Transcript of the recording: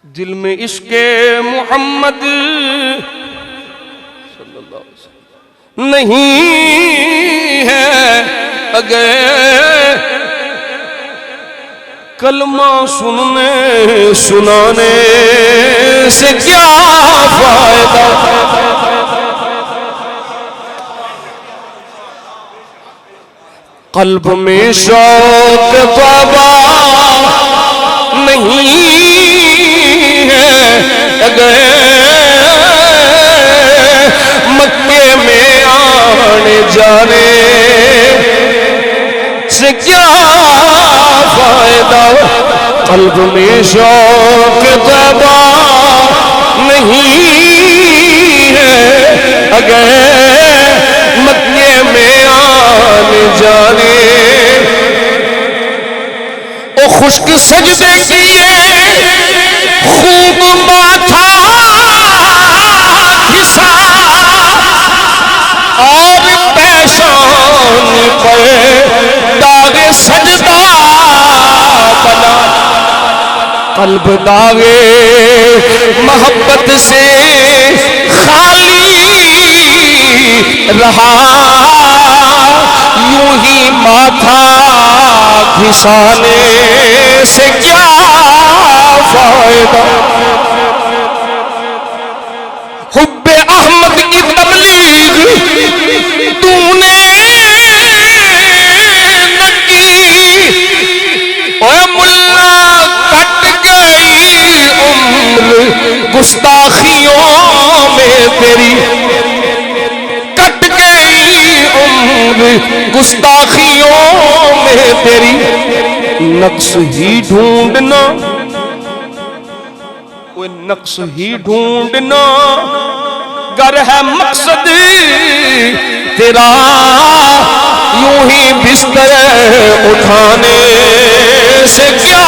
دل میں عشق محمد صلی اللہ علیہ وسلم نہیں ہے اگر کلمہ سنانے سے کیا فائدہ؟ قلب میں شوق بابا نہیں ہے اگر مکے میں آنے جانے سے کیا فائدہ؟ قلب میں شوق بابا نہیں ہے اگر مکے میں آنے جانے او خشک سجدے کیے خوب ماتھا گھسا اور پیشان پر داغ سجدہ بنا قلب داغ محبت سے خالی رہا یوں ہی ماتھا گھسانے سے کیا فائدہ؟ حب احمد کی تبلیغ تو نے نہ کی اے ملا کٹ گئی عمر گستاخیوں میں تیری کٹ گئی عمر گستاخیوں میں تیری نقص ہی ڈھونڈنا وہ نقص ہی ڈھونڈنا گر ہے مقصد تیرا یوں ہی بستر اٹھانے سے کیا